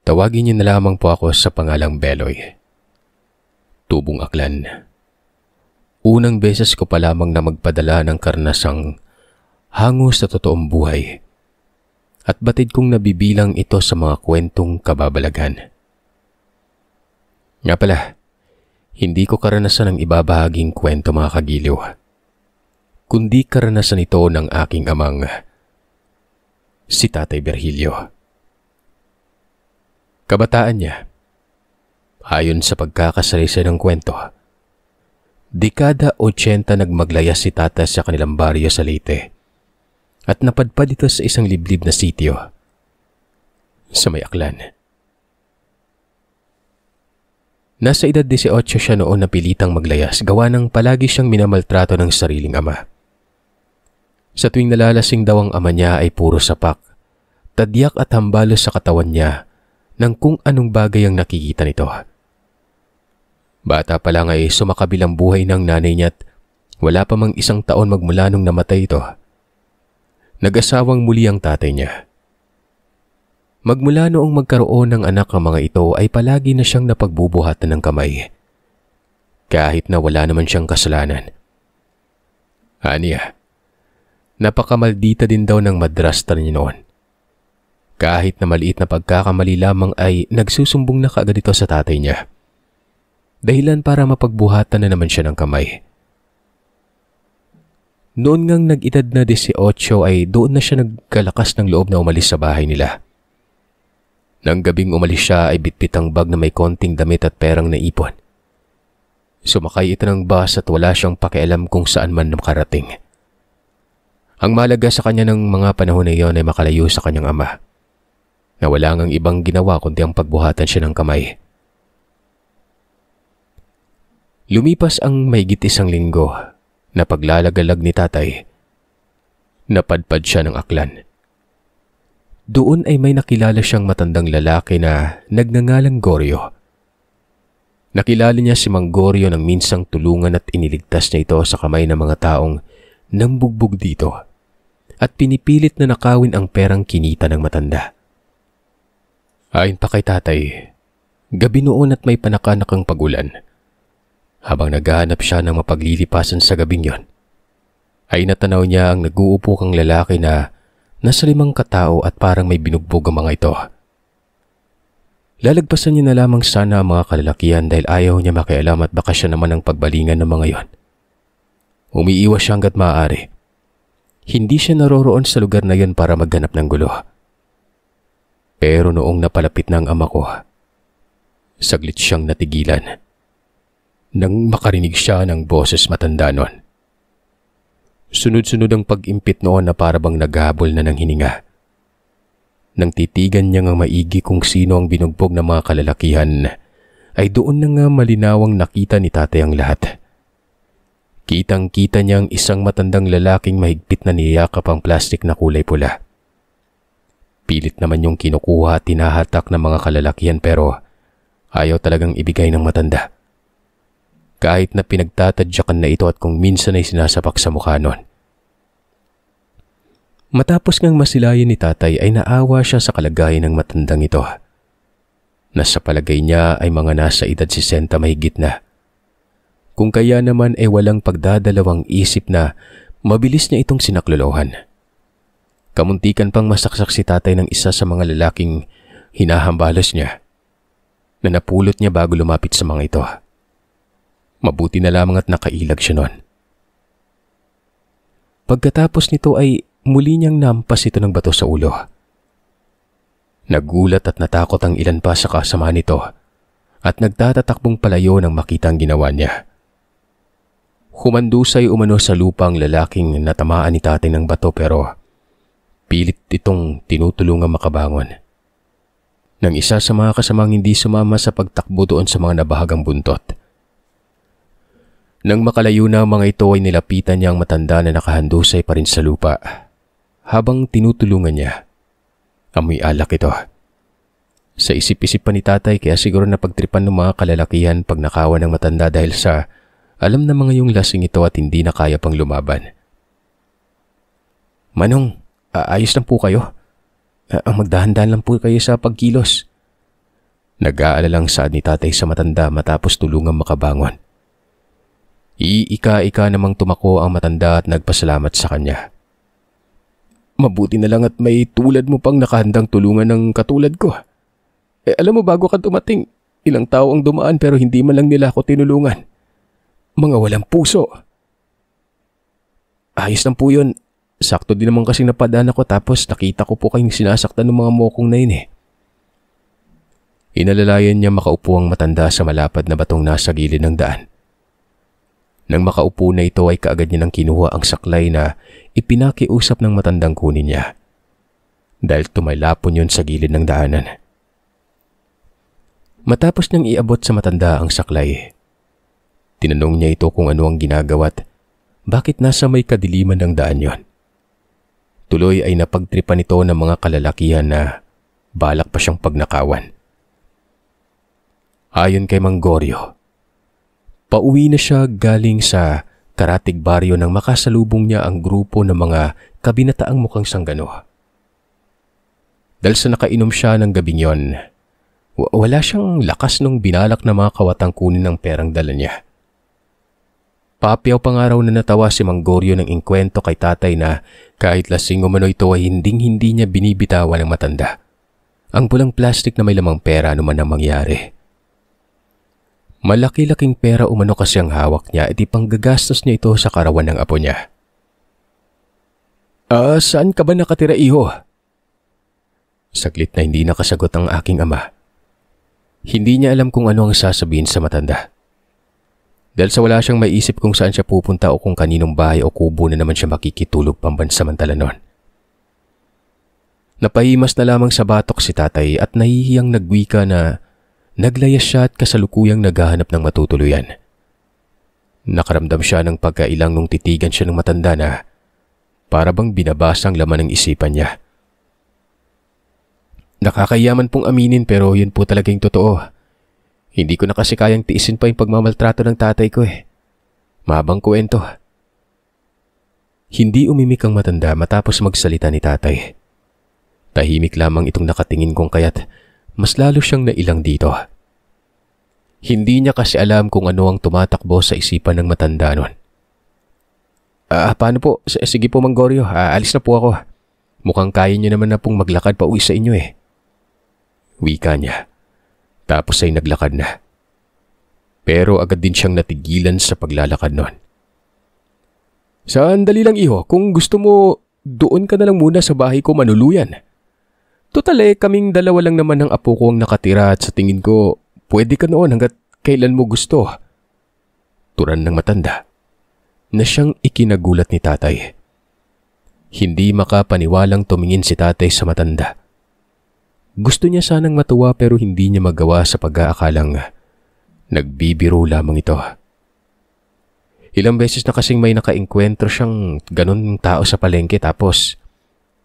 Tawagin niyo na lamang po ako sa pangalang Beloy. Tubong Aklan. Unang beses ko pa lamang na magpadala ng karnasang hango sa totoong buhay. At batid kong nabibilang ito sa mga kwentong kababalagan. Nga pala, hindi ko karanasan ng ibabahaging kwento mga kagiliw, kundi karanasan ito ng aking amang, si Tatay Virgilio. Kabataan niya, ayon sa pagkakasalaysay ng kwento, dekada 80 nagmaglayas si Tata sa kanilang baryo sa Leyte at napadpad ito sa isang liblib na sitio sa may Aklan. Nasa edad 18 siya noon na pilitang maglayas gawa ng palagi siyang minamaltrato ng sariling ama. Sa tuwing nalalasing daw ang ama niya ay puro sapak, tadyak at hambalos sa katawan niya ng kung anong bagay ang nakikita nito. Bata pa lang ay sumakabilang buhay ng nanay niya at wala pa mang 1 taon magmula nung namatay ito. Nag-asawang muli ang tatay niya. Magmula noong magkaroon ng anak ang mga ito ay palagi na siyang napagbubuhatan ng kamay. Kahit na wala naman siyang kasalanan. Aniya, napakamaldita din daw ng madrasta niya noon. Kahit na maliit na pagkakamali lamang ay nagsusumbong na kaagad ito sa tatay niya. Dahilan para mapagbuhatan na naman siya ng kamay. Noon ngang nag-edad na 18 ay doon na siya nagkalakas ng loob na umalis sa bahay nila. Nang gabing umalis siya ay bitbit ang bag na may konting damit at perang naipon. Sumakay ito ng bus at wala siyang pakialam kung saan man makarating. Ang mahalaga sa kanya ng mga panahon na iyon ay makalayo sa kanyang ama, na wala ngang ibang ginawa kundi ang pagbuhatan siya ng kamay. Lumipas ang mahigit 1 linggo na paglalagalag ni tatay. Napadpad siya ng Aklan. Doon ay may nakilala siyang matandang lalaki na nagngangalang Goryo. Nakilala niya si Mang Goryo nang minsang tulungan at iniligtas niya ito sa kamay ng mga taong nambugbog dito at pinipilit na nakawin ang perang kinita ng matanda. Ayon pa kay tatay, gabi noon at may panakanakang pagulan. Habang naghahanap siya ng mapaglilipasan sa gabing yon, ay natanaw niya ang nag-uupo kang lalaki na nasa 5 katao at parang may binugbog ang mga ito. Lalagpasan niya na lamang sana ang mga kalalakihan dahil ayaw niya makialam at baka siya naman ang pagbalingan ng mga yon. Umiiwas siya hanggat maaari. Hindi siya naroroon sa lugar na yon para maghanap ng gulo. Pero noong napalapit na ang ama ko, saglit siyang natigilan nang makarinig siya ng boses matanda noon. Sunod-sunod ang pag-impit noon na parabang naghabol na ng hininga. Nang titigan niya ng maigi kung sino ang binugbog ng mga kalalakihan, ay doon na nga malinawang nakita ni tatay ang lahat. Kitang-kita niyang isang matandang lalaking mahigpit na niyakap ang plastik na kulay pula. Pilit naman yung kinukuha at tinahatak ng mga kalalakihan pero ayaw talagang ibigay ng matanda. Kahit na pinagtatadyakan na ito at kung minsan ay sinasapak sa mukha nun. Matapos ngang masilayan ni tatay ay naawa siya sa kalagayan ng matandang ito. Nasa palagay niya ay mga nasa edad 60 mahigit na. Kung kaya naman ay walang pagdadalawang isip na mabilis niya itong sinaklolohan. Kamuntikan pang masaksak si tatay ng isa sa mga lalaking hinahambalos niya na napulot niya bago lumapit sa mga ito. Mabuti na lamang at nakailag siya noon. Pagkatapos nito ay muli niyang nampas ito ng bato sa ulo. Nagulat at natakot ang ilan pa sa kasama nito at nagtatatakbong palayo nang makita ang ginawa niya. Humandusay umano sa lupa ang lalaking natamaan ni tatay ng bato pero pilit itong tinutulungang makabangon. Nang isa sa mga kasamang hindi sumama sa pagtakbo doon sa mga nabahagang buntot. Nang makalayo na ang mga ito ay nilapitan niya ang matanda na nakahandusay pa rin sa lupa. Habang tinutulungan niya, amoy alak ito. Sa isip-isip pa ni tatay kaya siguro napagtripan ng mga kalalakihan pag nakawan ng matanda dahil sa alam na mga yung lasing ito at hindi na kaya pang lumaban. Manong, ayos lang po kayo? Magdahan-dahan lang po kayo sa pagkilos. Nag-aalalang saad ni tatay sa matanda matapos tulungang makabangon. Iika-ika namang tumako ang matanda at nagpasalamat sa kanya. Mabuti na lang at may tulad mo pang nakahandang tulungan ng katulad ko. Alam mo, bago ka dumating, ilang tao ang dumaan pero hindi man lang nila ako tinulungan. Mga walang puso. Ayos lang po yun. Sakto din naman kasi napadaan ako tapos nakita ko po kayong sinasaktan ng mga mokong na yun eh. Inalalayan niya makaupo ang matanda sa malapad na batong nasa gilid ng daan. Nang makaupo na ito ay kaagad niya nang kinuha ang saklay na ipinakiusap ng matandang kunin niya. Dahil tumaylapon yun sa gilid ng daanan. Matapos niyang iabot sa matanda ang saklay, tinanong niya ito kung ano ang ginagawa't bakit nasa may kadiliman ng daan yon. Tuloy ay napagtripan ito ng mga kalalakihan na balak pa siyang pagnakawan. Ayon kay Mang Goryo, pauwi na siya galing sa karatig baryo nang makasalubong niya ang grupo ng mga kabinataang mukhang sanggano. Dahil sa nakainom siya ng gabing yon, wala siyang lakas nung binalak na mga kawatang kunin ng perang dala niya. Papiyaw pa nga raw na natawa si Mang Goryo ng inkwento kay tatay na kahit lasing umano ito ay hinding-hindi niya binibitawan ng matanda ang pulang plastik na may lamang pera anuman ang mangyari. Malaki-laking pera umano kasi ang hawak niya at ipanggagastos niya ito sa karawan ng apo niya. Saan ka ba nakatira, iho? Saglit na hindi nakasagot ang aking ama. Hindi niya alam kung ano ang sasabihin sa matanda. Dahil sa wala siyang maiisip kung saan siya pupunta o kung kaninong bahay o kubo na naman siya makikitulog pambansamantala noon. Napahimas na lamang sa batok si tatay at nahihiyang nagwika na naglayas siya at kasalukuyang naghahanap ng matutuluyan. Nakaramdam siya ng pagkailang nung titigan siya ng matanda na para bang binabasang laman ng isipan niya. Nakakayaman pong aminin pero yun po talagang totoo. Hindi ko na kasi kayang tiisin pa yung pagmamaltrato ng tatay ko eh. Mahabang kwento. Hindi umimik ang matanda matapos magsalita ni tatay. Tahimik lamang itong nakatingin kong kaya't mas lalo siyang nailang dito. Hindi niya kasi alam kung ano ang tumatakbo sa isipan ng matanda nun. Paano po? Sige po, Mang Goryo. Alis na po ako. Mukhang kaya niyo naman na pong maglakad pa uwi sa inyo eh. Wika niya. Tapos ay naglakad na. Pero agad din siyang natigilan sa paglalakad nun. Sandali lang, iho. Kung gusto mo, doon ka na lang muna sa bahay ko manuluyan. Total kaming dalawa lang naman ng apo ko ang nakatira at sa tingin ko, pwede ka noon hanggat kailan mo gusto. Turan ng matanda na siyang ikinagulat ni tatay. Hindi makapaniwalang tumingin si tatay sa matanda. Gusto niya sanang matuwa pero hindi niya magawa sa pag-aakalang nagbibiro lamang ito. Ilang beses na kasing may nakaengkwentro siyang ganun tao sa palengke tapos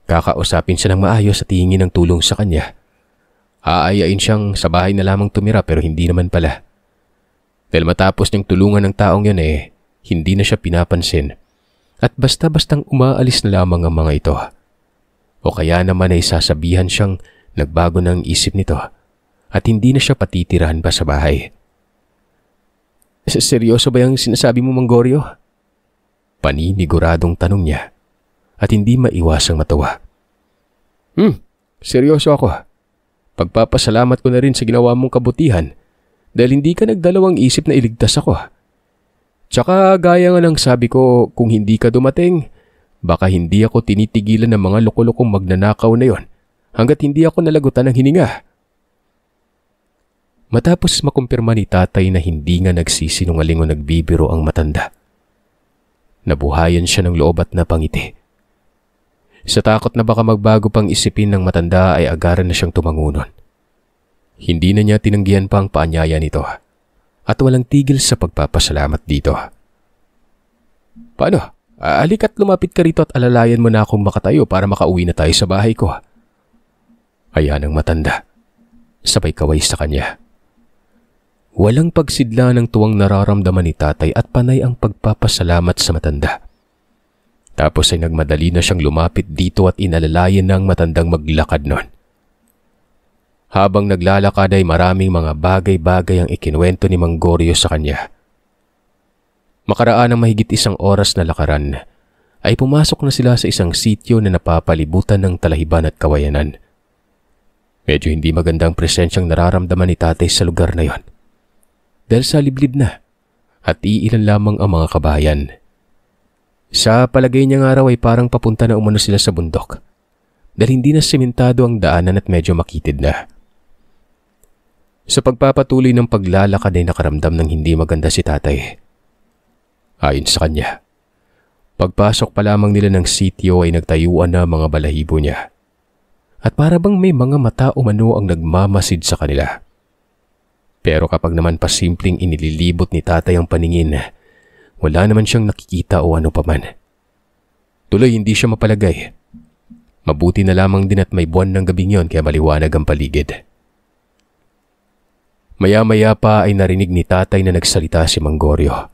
kakausapin siya ng maayos at hihingi ng tulong sa kanya. Aayain siyang sa bahay na lamang tumira pero hindi naman pala. Dahil matapos niyang tulungan ng taong yun hindi na siya pinapansin at basta-bastang umaalis na lamang ang mga ito. O kaya naman ay sasabihan siyang nagbago ng isip nito at hindi na siya patitirahan pa sa bahay. Seryoso ba yung sinasabi mo, Mang Goryo? Paniniguradong tanong niya at hindi maiwasang matawa. Seryoso ako. Pagpapasalamat ko na rin sa ginawa mong kabutihan dahil hindi ka nagdalawang isip na iligtas ako. Tsaka gaya nga ng sabi ko, kung hindi ka dumating, baka hindi ako tinitigilan ng mga loko-lokong magnanakaw na yon hanggat hindi ako nalagutan ng hininga. Matapos makumpirma ni tatay na hindi nga nagsisinungaling o nagbibiro ang matanda, nabuhayan siya ng loob at napangiti. Sa takot na baka magbago pang isipin ng matanda ay agaran na siyang tumangunon. Hindi na niya tinanggihan pa ang paanyaya nito at walang tigil sa pagpapasalamat dito. Paano? Halika't lumapit ka rito at alalayan mo na akong makatayo para makauwi na tayo sa bahay ko. Ayan ang matanda. Sabay kaway sa kanya. Walang pagsidla ng tuwang nararamdaman ni tatay at panay ang pagpapasalamat sa matanda. Tapos ay nagmadali na siyang lumapit dito at inalalayan ng matandang maglakad nun. Habang naglalakad ay maraming mga bagay-bagay ang ikinuwento ni Mang Goryo sa kanya. Makaraan ng mahigit 1 oras na lakaran, ay pumasok na sila sa isang sitio na napapalibutan ng talahiban at kawayanan. Medyo hindi magandang presensyang nararamdaman ni tatay sa lugar na yon. Dahil sa liblib na at iilan lamang ang mga kabahayan. Sa palagay niya nga raw ay parang papunta na umano sila sa bundok. Dahil hindi na sementado ang daanan at medyo makitid na. Sa pagpapatuloy ng paglalakad ay nakaramdam ng hindi maganda si tatay. Ayon sa kanya, pagpasok pa lamang nila ng sitio ay nagtayuan na mga balahibo niya. At para bang may mga mata umano ang nagmamasid sa kanila. Pero kapag naman pasimpleng inililibot ni tatay ang paningin, wala naman siyang nakikita o ano paman. Tuloy hindi siya mapalagay. Mabuti na lamang din at may buwan ng gabing yon kaya maliwanag ang paligid. Maya-maya pa ay narinig ni tatay na nagsalita si Mang Goryo.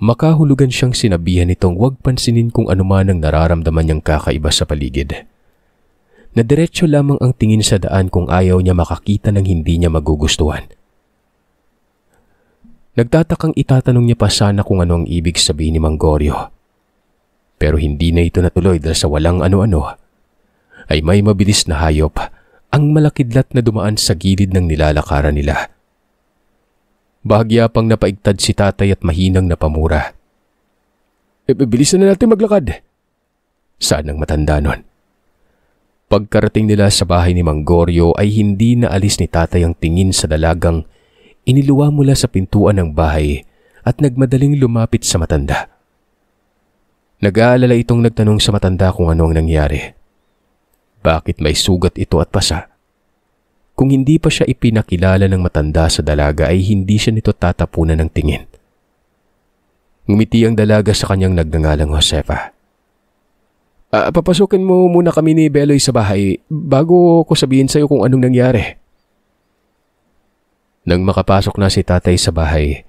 Makahulugan siyang sinabihan nitong huwag pansinin kung anuman ang nararamdaman niyang kakaiba sa paligid. Na diretso lamang ang tingin sa daan kung ayaw niya makakita ng hindi niya magugustuhan. Nagtatakang itatanong niya pa sana kung ano ang ibig sabihin ni Mang Goryo. Pero hindi na ito natuloy dahil sa walang ano-ano ay may mabilis na hayop ang malakidlat na dumaan sa gilid ng nilalakaran nila. Bahagya pang napaigtad si tatay at mahinang napamura. Bilisan na natin maglakad. Saan ang matanda nun? Pagkarating nila sa bahay ni Mang Goryo ay hindi na alis ni tatay ang tingin sa dalagang iniluwa mula sa pintuan ng bahay at nagmadaling lumapit sa matanda. Nag-aalala itong nagtanong sa matanda kung ano ang nangyari. Bakit may sugat ito at pasa? Kung hindi pa siya ipinakilala ng matanda sa dalaga ay hindi siya nito tatapunan ng tingin. Ngumiti ang dalaga sa kanyang nagngangalang Josefa. Papasukin mo muna kami ni Beloy sa bahay bago ko sabihin sa iyo kung anong nangyari. Nang makapasok na si tatay sa bahay,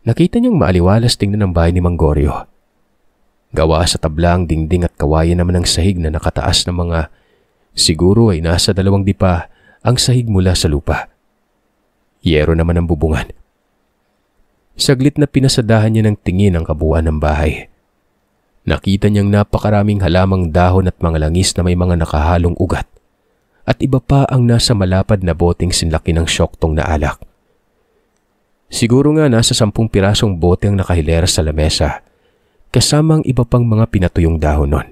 nakita niyang maaliwalas tingnan ang bahay ni Mang Goryo. Gawa sa tabla ang dingding at kawayan naman ang sahig na nakataas ng mga siguro ay nasa 2 dipa ang sahig mula sa lupa. Yero naman ang bubungan. Saglit na pinasadahan niya ng tingin ang kabuuan ng bahay. Nakita niyang napakaraming halamang dahon at mga langis na may mga nakahalong ugat at iba pa ang nasa malapad na boteng sinlaki ng syoktong na alak. Siguro nga nasa 10 pirasong bote ang nakahilera sa lamesa kasama ang iba pang mga pinatuyong dahon nun.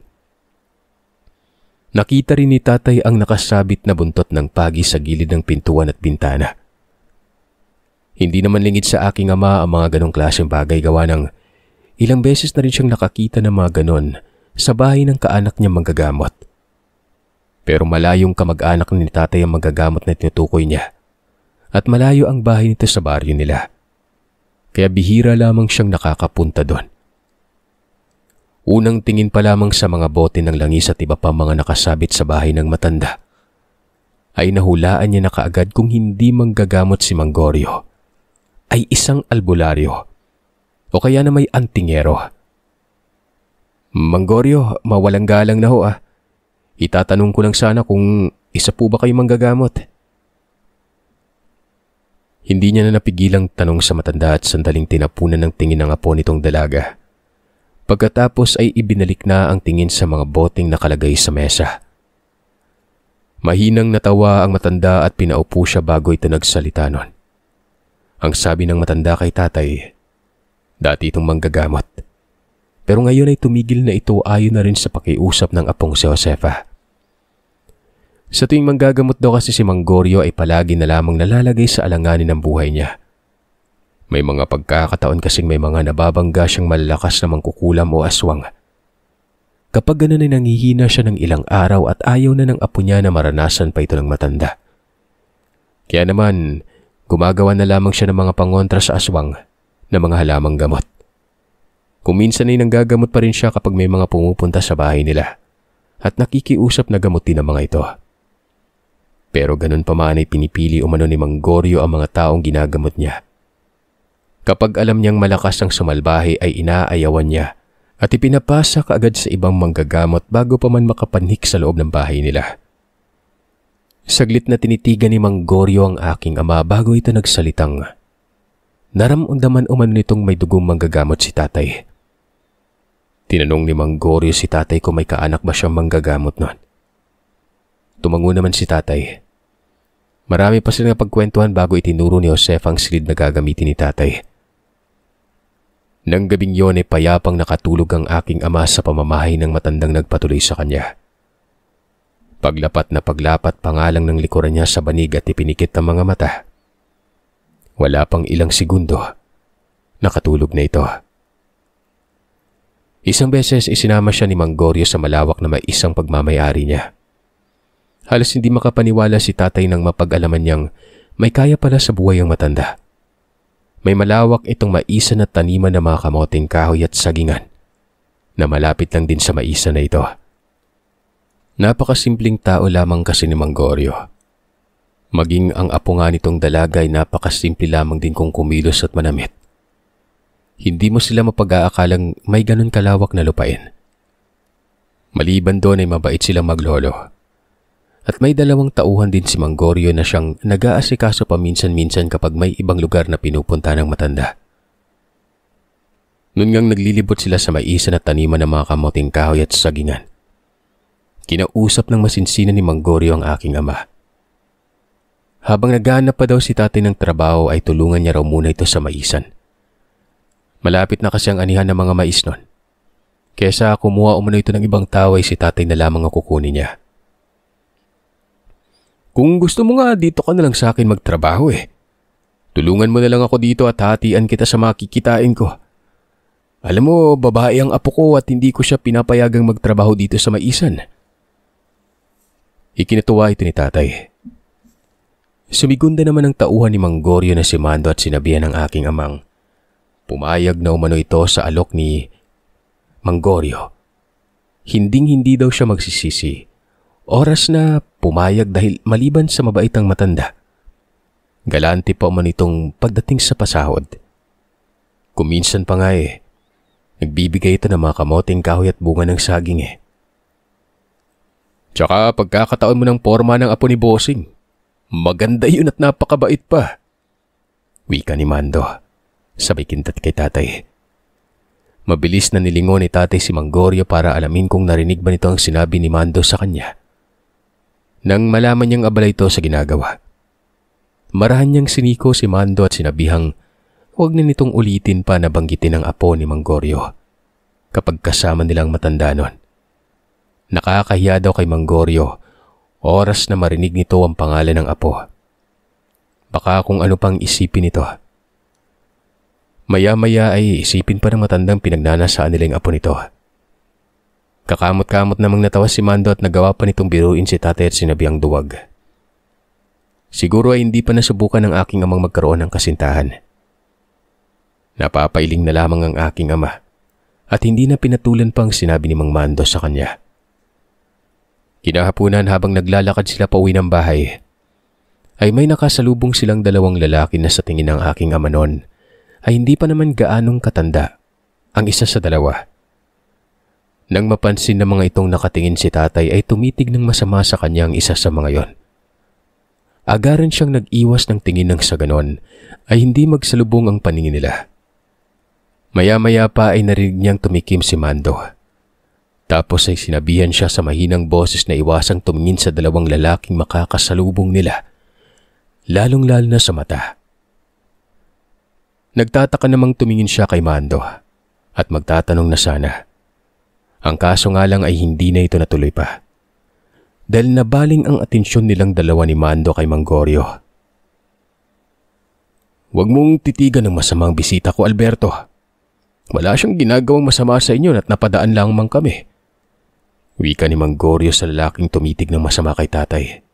Nakita rin ni tatay ang nakasabit na buntot ng pagi sa gilid ng pintuan at bintana. Hindi naman lingid sa aking ama ang mga ganong klaseng bagay gawa ng ilang beses na rin siyang nakakita ng mga ganon sa bahay ng kaanak niya manggagamot. Pero malayong kamag-anak ni tatay ang manggagamot na tinutukoy niya at malayo ang bahay nito sa baryo nila. Kaya bihira lamang siyang nakakapunta doon. Unang tingin pa lamang sa mga bote ng langis at iba pa mga nakasabit sa bahay ng matanda, ay nahulaan niya na kaagad kung hindi manggagamot si Mang Goryo, ay isang albularyo o kaya na may antingero. Mang Goryo, mawalang galang na ho . Itatanong ko lang sana kung isa po ba kayo manggagamot? Hindi niya na napigilang tanong sa matanda at sandaling tinapunan ng tingin ng apo nitong dalaga. Pagkatapos ay ibinalik na ang tingin sa mga boteng nakalagay sa mesa. Mahinang natawa ang matanda at pinaupo siya bago ito nagsalita nun. Ang sabi ng matanda kay tatay, dati itong manggagamot. Pero ngayon ay tumigil na ito ayon na rin sa pakiusap ng apong si Josefa. Sa tuwing manggagamot daw kasi si Mang Goryo ay palagi na lamang nalalagay sa alanganin ng buhay niya. May mga pagkakataon kasing may mga nababangga siyang malalakas na mangkukulam o aswang. Kapag ganun ay nanghihina siya ng ilang araw at ayaw na ng apo niya na maranasan pa ito ng matanda. Kaya naman, gumagawa na lamang siya ng mga pangontra sa aswang na mga halamang gamot. Kung minsan ay nanggagamot pa rin siya kapag may mga pumupunta sa bahay nila at nakikiusap na gamutin ang mga ito. Pero ganun pa man ay pinipili umano ni Mang Goryo ang mga taong ginagamot niya. Kapag alam niyang malakas ang sumalbahe ay inaayawan niya at ipinapasa kaagad sa ibang manggagamot bago pa man makapanhik sa loob ng bahay nila. Saglit na tinitigan ni Mang Goryo ang aking ama bago ito nagsalitang, naramdaman umano nitong may dugong manggagamot si tatay. Tinanong ni Mang Goryo si tatay kung may kaanak ba siyang manggagamot noon. Tumango naman si tatay. Marami pa silang napagkwentuhan bago itinuro ni Josef ang silid na gagamitin ni tatay. Nang gabing yon ay payapang nakatulog ang aking ama sa pamamahay ng matandang nagpatuloy sa kanya. Paglapat na paglapat pangalang ng likuran niya sa banig at ipinikit ang mga mata. Wala pang ilang segundo, nakatulog na ito. Isang beses isinama siya ni Mang Goryo sa malawak na may isang pagmamayari niya. Halos hindi makapaniwala si tatay nang mapag-alaman niyang may kaya pala sa buhay ang matanda. May malawak itong maisan at taniman ng mga kamoting kahoy at sagingan na malapit lang din sa maisan na ito. Napakasimpleng tao lamang kasi ni Mang Goryo. Maging ang apo nga nitong dalaga ay napakasimple lamang din kung kumilos at manamit. Hindi mo sila mapag-aakalang may ganun kalawak na lupain. Maliban doon ay mabait silang maglolo. At may 2 tauhan din si Mang Goryo na siyang nag-aasikaso paminsan-minsan kapag may ibang lugar na pinupunta ng matanda. Noon ngang naglilibot sila sa maisan at taniman ng mga kamoting kahoy at sagingan. Kinausap ng masinsinan ni Mang Goryo ang aking ama. Habang naghahanap pa daw si tatay ng trabaho ay tulungan niya raw muna ito sa maisan. Malapit na kasi ang anihan ng mga mais nun. Kesa kumuha umano ito ng ibang tao ay si tatay na lamang ang kukunin niya. Kung gusto mo nga, dito ka na lang sa akin magtrabaho eh. Tulungan mo na lang ako dito at hatian kita sa mga kikitain ko. Alam mo, babae ang apo ko at hindi ko siya pinapayagang magtrabaho dito sa maisan. Ikinatuwa ito ni tatay. Sumigunda naman ang tauhan ni Mang Goryo na si Mando at sinabihan ng aking amang pumayag na umano ito sa alok ni Mang Goryo. Hinding-hindi daw siya magsisisi. Oras na pumayag dahil maliban sa mabaitang matanda. Galante pa umano itong pagdating sa pasahod. Kuminsan pa nga nagbibigay ito ng mga kamoting kahoy at bunga ng saging Tsaka pagkakataon mo ng porma ng apo ni Bossing. Maganda yun at napakabait pa. Wika ni Mando, sabay kintat kay tatay. Mabilis na nilingon ni tatay si Mang Goryo para alamin kung narinig ba nito ang sinabi ni Mando sa kanya. Nang malaman niyang abala ito sa ginagawa, marahan niyang siniko si Mando at sinabihang huwag na nitong ulitin pa na banggitin ang apo ni Mang Goryo kapag kasama nilang matanda nun. Nakakahiya daw kay Mang Goryo oras na marinig nito ang pangalan ng apo. Baka kung ano pang isipin nito. Maya-maya ay isipin pa ng matandang pinagnanasaan nila yung apo nito. Kakamot-kamot namang natawa si Mando at nagawa pa nitong biruin si tatay at sinabihang duwag. Siguro ay hindi pa nasubukan ng aking amang magkaroon ng kasintahan. Napapailing na lamang ang aking ama at hindi na pinatulan pang sinabi ni Mang Mando sa kanya. Kinahapunan habang naglalakad sila pauwi ng bahay, ay may nakasalubong silang 2 lalaki na sa tingin ng aking ama noon ay hindi pa naman gaanong katanda ang isa sa 2. Nang mapansin ng mga itong nakatingin si tatay ay tumitig ng masama sa kanya ang isa sa mga yon. Agaran siyang nag-iwas ng tingin ng sa ganon ay hindi magsalubong ang paningin nila. Maya-maya pa ay narinig niyang tumikim si Mando. Tapos ay sinabihan siya sa mahinang boses na iwasang tumingin sa 2 lalaking makakasalubong nila, lalong-lalo na sa mata. Nagtataka namang tumingin siya kay Mando at magtatanong na sana. Ang kaso nga lang ay hindi na ito natuloy pa. Dahil nabaling ang atensyon nilang 2 ni Mando kay Mang Goryo. Huwag mong titigan ng masamang bisita ko, Alberto. Wala siyang ginagawang masama sa inyo at napadaan lang man kami. Wika ni Mang Goryo sa lalaking tumitig ng masama kay tatay.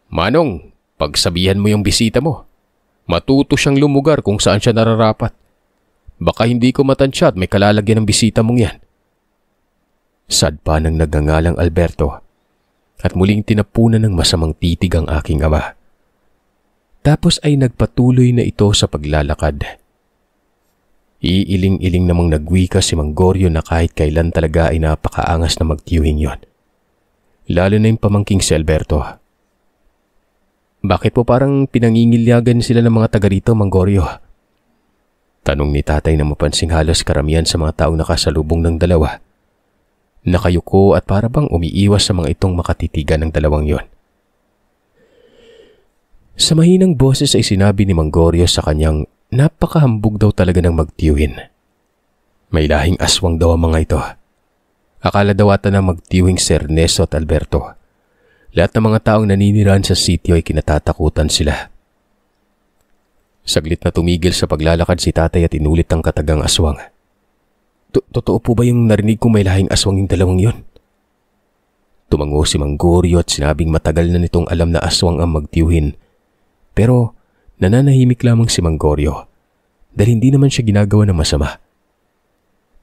Manong, pagsabihan mo yung bisita mo. Matuto siyang lumugar kung saan siya nararapat. Baka hindi ko matansya at may kalalagyan ng bisita mong yan. Sad pa ng nagangalang Alberto at muling tinapunan ng masamang titig ang aking ama. Tapos ay nagpatuloy na ito sa paglalakad. Iiling-iling namang nagwika si Mang Goryo na kahit kailan talaga ay napakaangas na magtiyuhin yon. Lalo na yung pamangking si Alberto Bakit po parang pinangingilyagan sila ng mga taga rito, Mang Goryo? Tanong ni tatay na mapansing halos karamihan sa mga taong nakasalubong ng dalawa. Nakayuko at para bang umiiwas sa mga itong makatitigan ng dalawang yon. Sa mahinang boses ay sinabi ni Mang Goryo sa kanyang napakahambog daw talaga ng magtiyuhin. May lahing aswang daw ang mga ito. Akala daw ata ng magtiyuhing si Ernesto at Alberto. Lahat ng mga taong naninirahan sa sitio ay kinatatakutan sila. Saglit na tumigil sa paglalakad si tatay at inulit ang katagang aswang. Totoo po ba yung narinig kong may lahing aswang yung dalawang yon? Tumango si Mang Goryo at sinabing matagal na nitong alam na aswang ang magtiyuhin. Pero nananahimik lamang si Mang Goryo dahil hindi naman siya ginagawa ng masama.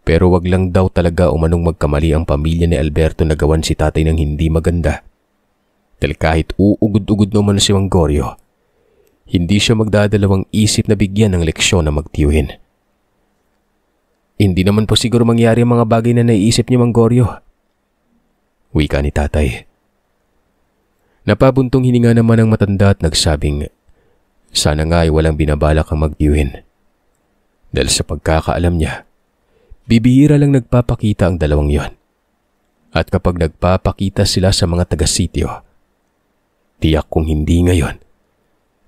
Pero wag lang daw talaga umanong magkamali ang pamilya ni Alberto na gawan si tatay ng hindi maganda. Dahil kahit uugod-ugod naman si Mang Goryo, hindi siya magdadalawang isip na bigyan ng leksyon na magtiyuhin. Hindi naman po siguro mangyari ang mga bagay na naiisip niya, Mang Goryo. Wika ni tatay. Napabuntong hininga naman ang matanda at nagsabing, sana nga ay walang binabalak ang magtiyuhin. Dahil sa pagkakaalam niya, bibihira lang nagpapakita ang dalawang yon. At kapag nagpapakita sila sa mga taga-sitio, tiyak kung hindi ngayon,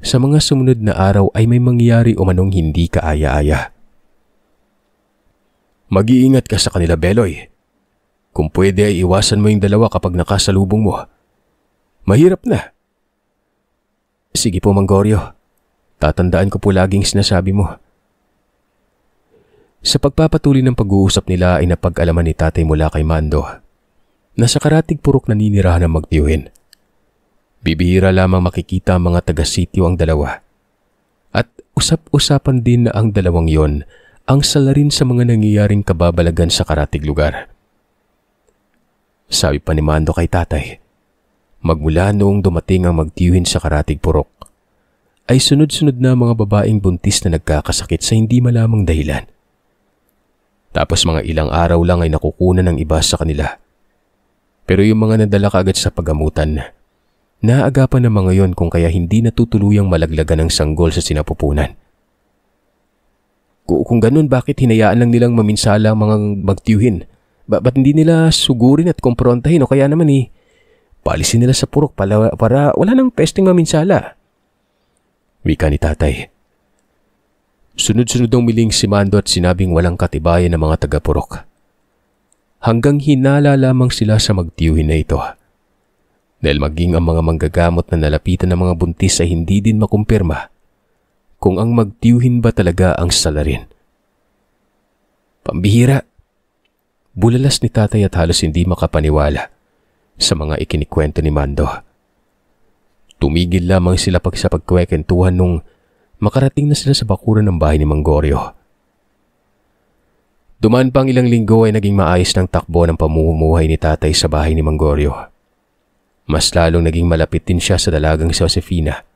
sa mga sumunod na araw ay may mangyari o manong hindi kaaya-aya. Mag-iingat ka sa kanila, Beloy. Kung pwede ay iwasan mo yung dalawa kapag nakasalubong mo. Mahirap na. Sige po, Mang Goryo. Tatandaan ko po laging sinasabi mo. Sa pagpapatuloy ng pag-uusap nila ay napag-alaman ni tatay mula kay Mando na sa Karatig Purok naninirahan ng magtiyuhin. Bibihira lamang makikita ang mga taga-sitio ang dalawa. At usap-usapan din na ang dalawang yon ang salarin sa mga nangyayaring kababalagan sa karatig lugar. Sabi pa ni Mando kay tatay, magmula noong dumating ang magtiyuhin sa Karatig Purok, ay sunod-sunod na mga babaeng buntis na nagkakasakit sa hindi malamang dahilan. Tapos mga ilang araw lang ay nakukunan ng iba sa kanila. Pero yung mga nadala kaagad sa pagamutan, naagapan ng mga yon kung kaya hindi natutuluyang malaglagan ng sanggol sa sinapupunan. Kung ganun, bakit hinayaan lang nilang maminsala ang mga magtiyuhin? Ba't hindi nila sugurin at kumprontahin o kaya naman paalisin nila sa purok para wala nang pesteng maminsala? Wika ni tatay. Sunod-sunod ang miling si Mando at sinabing walang katibayan ng mga taga-purok. Hanggang hinala lamang sila sa magtiyuhin na ito. Dahil maging ang mga manggagamot na nalapitan ng mga buntis ay hindi din makumpirma kung ang magtiyuhin ba talaga ang salarin. Pambihira. Bulalas ni tatay at halos hindi makapaniwala sa mga ikinikwento ni Mando. Tumigil lamang sila sa pagkwekentuhan nung makarating na sila sa bakuran ng bahay ni Mang Goryo. Dumaan pang ilang linggo ay naging maayos ng takbo ng pamumuhay ni tatay sa bahay ni Mang Goryo. Mas lalong naging malapit din siya sa dalagang si Josefina.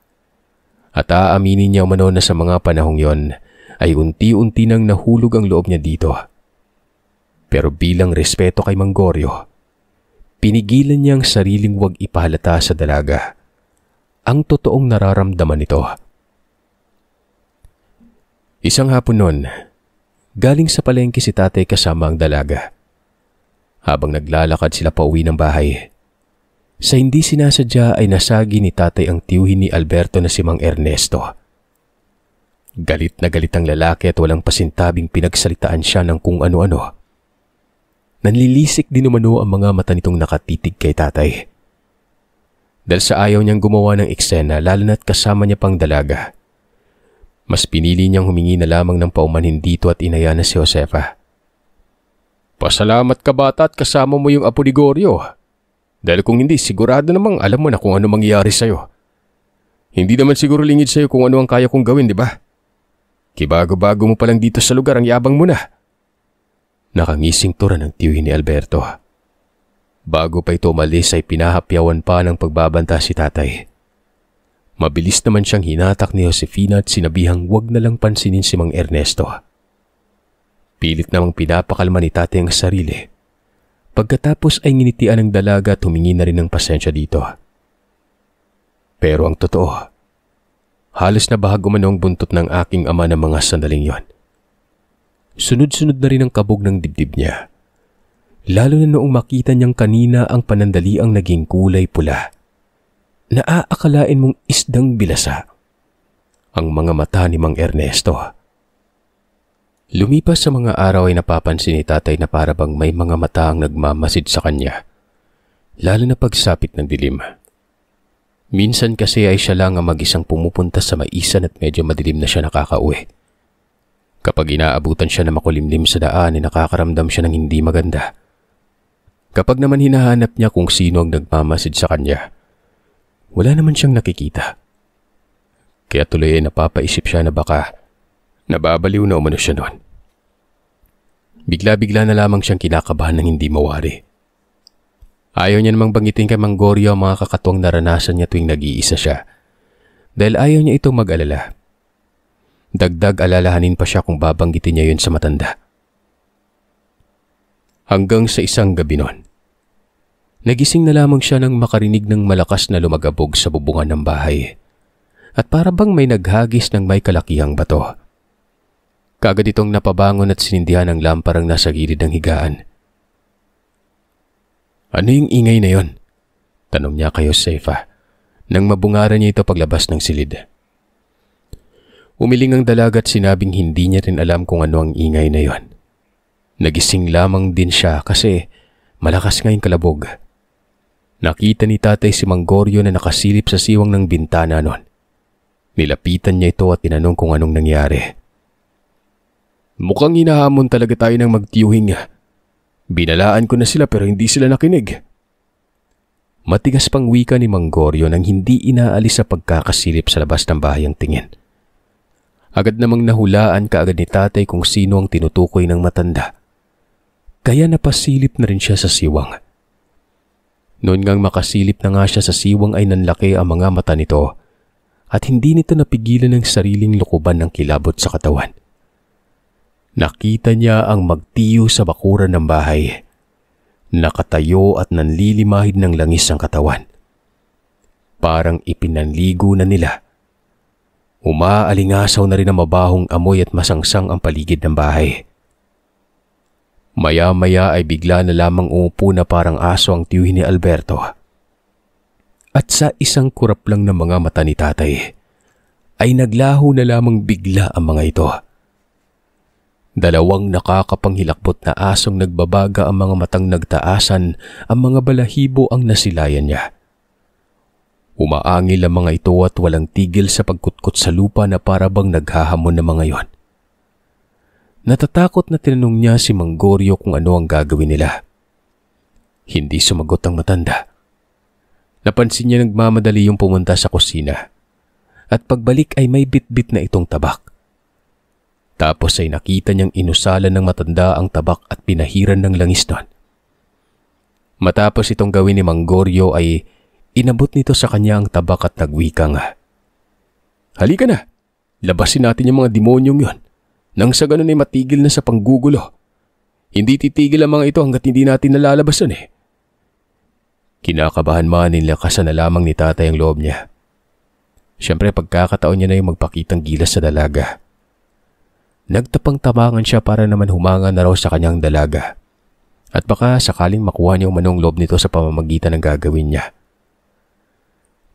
At aaminin niya umano na sa mga panahong yon ay unti-unti nang nahulog ang loob niya dito. Pero bilang respeto kay Mang Goryo, pinigilan niya ang sariling wag ipahalata sa dalaga ang totoong nararamdaman nito. Isang hapon noon, galing sa palengke si tatay kasama ang dalaga. Habang naglalakad sila pauwi ng bahay, sa hindi sinasadya ay nasagi ni tatay ang tiyuhin ni Alberto na si Mang Ernesto. Galit na galit ang lalaki at walang pasintabing pinagsalitaan siya ng kung ano-ano. Nanlilisik din umano ang mga mata nitong nakatitig kay tatay. Dahil sa ayaw niyang gumawa ng eksena lalo na't kasama niya pang dalaga, mas pinili niyang humingi na lamang ng paumanhin dito at inaya na si Josefa. Pasalamat ka bata at kasama mo yung apo ni Goryo. Dahil kung hindi, sigurado namang alam mo na kung ano mangyayari sa'yo. Hindi naman siguro lingid sa'yo kung ano ang kaya kong gawin, di ba? Kibago-bago mo palang dito sa lugar, ang yabang mo na. Nakangising tura ng tiyuhin ni Alberto. Bago pa ito umalis ay pinahapyawan pa ng pagbabanta si tatay. Mabilis naman siyang hinatak ni Josefina at sinabihang wag na lang pansinin si Mang Ernesto. Pilit namang pinapakalma ni tatay ang sarili. Pagkatapos ay nginitian ng dalaga at humingi na rin ng pasensya dito. Pero ang totoo, halos nabahag umano ang buntot ng aking ama ng mga sandaling yon. Sunod-sunod na rin ang kabog ng dibdib niya. Lalo na noong makita niyang kanina ang panandaliang naging kulay pula. Naaakalain mong isdang bilasa ang mga mata ni Mang Ernesto. Lumipas sa mga araw ay napapansin ni tatay na para bang may mga mata ang nagmamasid sa kanya, lalo na pagsapit ng dilim. Minsan kasi ay siya lang ang mag-isang pumupunta sa maisan at medyo madilim na siya nakakauwi. Kapag inaabutan siya na makulimlim sa daan ay nakakaramdam siya ng hindi maganda. Kapag naman hinahanap niya kung sino ang nagmamasid sa kanya, wala naman siyang nakikita. Kaya tuloy ay napapaisip siya na baka nababaliw na umano siya noon. Bigla-bigla na lamang siyang kinakabahan ng hindi mawari. Ayaw niya namang banggitin kay Mang Goryo ang mga kakatuwang naranasan niya tuwing nag-iisa siya, dahil ayaw niya itong mag-alala. Dagdag alalahanin pa siya kung babanggitin niya yun sa matanda. Hanggang sa isang gabi noon, nagising na lamang siya nang makarinig ng malakas na lumagabog sa bubungan ng bahay. At para bang may naghagis ng may kalakihang bato. Kaagad itong napabangon at sinindihan ang lamparang nasa gilid ng higaan. Ano yung ingay na yon? Tanong niya kay Josefa nang mabungaran niya ito paglabas ng silid. Umiling ang dalaga at sinabing hindi niya rin alam kung ano ang ingay na yon. Nagising lamang din siya kasi malakas nga yung kalabog. Nakita ni tatay si Mang Goryo na nakasilip sa siwang ng bintana noon. Nilapitan niya ito at tinanong kung anong nangyari. Mukhang hinahamon talaga tayo ng magtiyuhing. Binalaan ko na sila pero hindi sila nakinig. Matigas pang wika ni Mang Goryo nang hindi inaalis sa pagkakasilip sa labas ng bahay ang tingin. Agad namang nahulaan kaagad ni tatay kung sino ang tinutukoy ng matanda. Kaya napasilip na rin siya sa siwang. Noon ngang makasilip na nga siya sa siwang ay nanlaki ang mga mata nito at hindi nito napigilan ng sariling lukuban ng kilabot sa katawan. Nakita niya ang magtiyo sa bakuran ng bahay. Nakatayo at nanlilimahid ng langis ang katawan. Parang ipinanligo na nila. Umaalingasaw na rin ang mabahong amoy at masangsang ang paligid ng bahay. Maya-maya ay bigla na lamang umupo na parang aso ang tiyuhin ni Alberto. At sa isang kurap lang ng mga mata ni tatay, ay naglaho na lamang bigla ang mga ito. Dalawang nakakapanghilakbot na asong nagbabaga ang mga matang nagtaasan, ang mga balahibo ang nasilayan niya. Umaangil ang mga ito at walang tigil sa pagkutkot sa lupa na para bang naghahamon ng mga yon. Natatakot na tinanong niya si Mang Goryo kung ano ang gagawin nila. Hindi sumagot ang matanda. Napansin niya nagmamadali yung pumunta sa kusina at pagbalik ay may bit-bit na itong tabak. Tapos ay nakita niyang inusalan ng matanda ang tabak at pinahiran ng langis doon. Matapos itong gawin ni Mang Goryo ay inabot nito sa kanya ang tabak at nagwika nga. Halika na, labasin natin yung mga demonyong yon. Nang sa ganun ay matigil na sa panggugulo. Hindi titigil ang mga ito hanggat hindi natin nalalabasan eh. Kinakabahan man nilakasan na lamang ni tatay ang loob niya. Siyempre pagkakataon niya na yung magpakitang gilas sa dalaga. Nagtapang-tabangan siya para naman humanga na raw sa kanyang dalaga. At baka sakaling makuha niya umanong loob nito sa pamamagitan ng gagawin niya.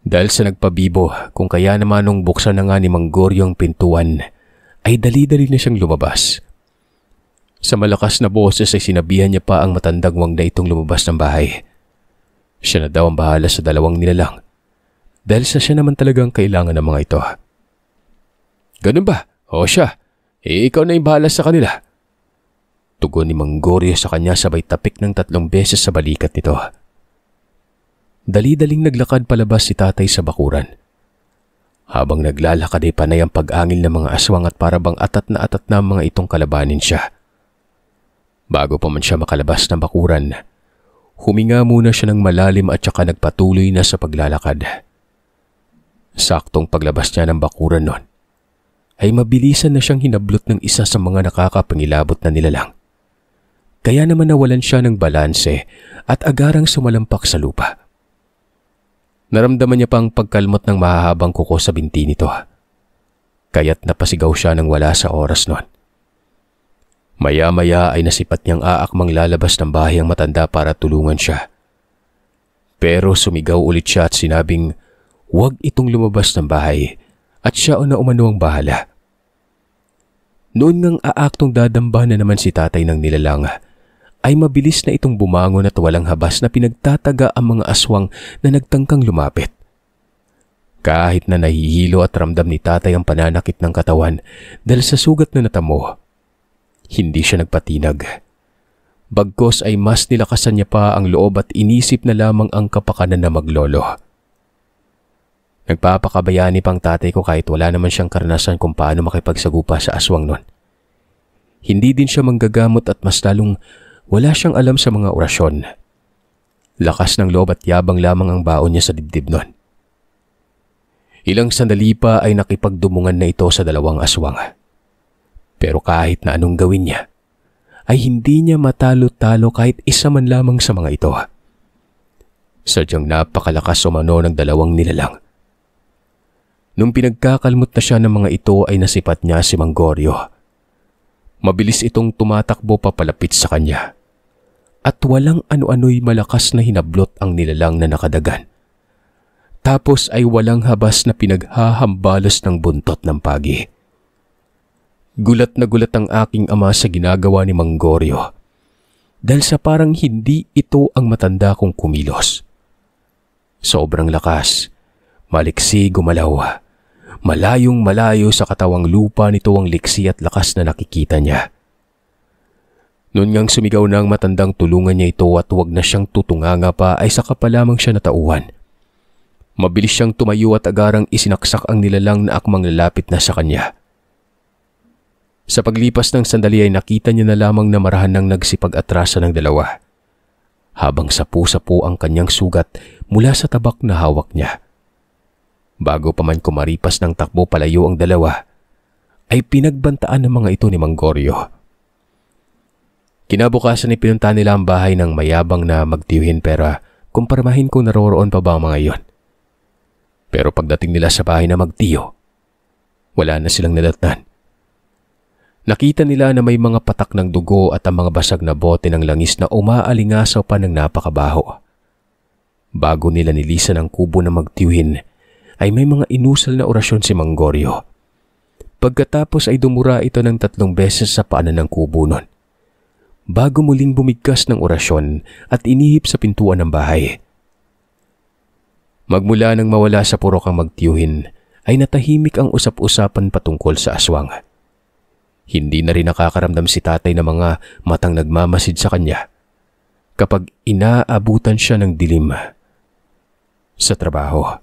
Dahil sa nagpabibo, kung kaya naman nung buksan na nga ni Mang Goryo ang pintuan, ay dali-dali na siyang lumabas. Sa malakas na boses ay sinabihan niya pa ang matandang wang na itong lumabas ng bahay. Siya na daw ang bahala sa dalawang nilalang. Dahil sa siya naman talagang kailangan ng mga ito. Ganun ba? O siya, ikaw na yung bahala sa kanila. Tugon ni Mang Goryo sa kanya sabay tapik ng 3 beses sa balikat nito. Dali-daling naglakad palabas si tatay sa bakuran. Habang naglalakad ay panay ang pag-angil ng mga aswang at parabang atat na mga itong kalabanin siya. Bago pa man siya makalabas ng bakuran, huminga muna siya ng malalim at saka nagpatuloy na sa paglalakad. Saktong paglabas niya ng bakuran noon, ay mabilisan na siyang hinablot ng isa sa mga nakakapangilabot na nilalang. Kaya naman nawalan siya ng balanse at agarang sumalampak sa lupa. Naramdaman niya pang pagkalmot ng mahahabang kuko sa binti nito. Kaya't napasigaw siya nang wala sa oras nun. Maya-maya ay nasipat niyang aakmang lalabas ng bahay ang matanda para tulungan siya. Pero sumigaw ulit siya at sinabing huwag itong lumabas ng bahay at siya na umano ang bahala. Noon ngang aaktong dadamba na naman si tatay ng nilalang, ay mabilis na itong bumangon at walang habas na pinagtataga ang mga aswang na nagtangkang lumapit. Kahit na nahihilo at ramdam ni tatay ang pananakit ng katawan dahil sa sugat na natamo, hindi siya nagpatinag. Bagkos ay mas nilakasan niya pa ang loob at inisip na lamang ang kapakanan na maglolo. Nagpapakabayani pang tatay ko kahit wala naman siyang karanasan kung paano makipagsagupa sa aswang nun. Hindi din siya manggagamot at mas lalong wala siyang alam sa mga orasyon. Lakas ng loob at yabang lamang ang baon niya sa dibdib nun. Ilang sandali pa ay nakipagdumungan na ito sa dalawang aswang. Pero kahit na anong gawin niya, ay hindi niya matalo-talo kahit isa man lamang sa mga ito. Sadyang napakalakas umano ng dalawang nilalang. Nung pinagkakalmot na siya ng mga ito ay nasipat niya si Mang Goryo. Mabilis itong tumatakbo papalapit sa kanya. At walang ano-ano'y malakas na hinablot ang nilalang na nakadagan. Tapos ay walang habas na pinaghahambalos ng buntot ng pagi. Gulat na gulat ang aking ama sa ginagawa ni Mang Goryo. Dahil sa parang hindi ito ang matanda kong kumilos. Sobrang lakas, maliksi gumalaw. Malayong malayo sa katawang lupa nito ang liksi at lakas na nakikita niya. Noon ngang sumigaw na ang matandang tulungan niya ito at huwag na siyang tutunganga pa ay saka pa lamang siya natauhan. Mabilis siyang tumayo at agarang isinaksak ang nilalang na akmang lalapit na sa kanya. Sa paglipas ng sandali ay nakita niya na lamang na marahan ng nagsipag-atrasa ng dalawa. Habang sapu-sapu ang kanyang sugat mula sa tabak na hawak niya. Bago pa man kumaripas ng takbo palayo ang dalawa, ay pinagbantaan ng mga ito ni Mang Goryo. Kinabukasan ay pinunta nila ang bahay ng mayabang na magtiyuhin pera kung paramahin kung naroroon pa ba ang mga iyon. Pero pagdating nila sa bahay na magtiyo, wala na silang nadatnan. Nakita nila na may mga patak ng dugo at ang mga basag na bote ng langis na umaalingasaw pa ng napakabaho. Bago nila nilisan ang kubo na magtiyuhin, ay may mga inusal na orasyon si Mang Goryo. Pagkatapos ay dumura ito ng 3 beses sa paanan ng kubo nun. Bago muling bumigkas ng orasyon at inihip sa pintuan ng bahay. Magmula nang mawala sa purok ang magtiyuhin, ay natahimik ang usap-usapan patungkol sa aswang. Hindi na rin nakakaramdam si tatay ng mga matang nagmamasid sa kanya kapag inaabutan siya ng dilim sa trabaho.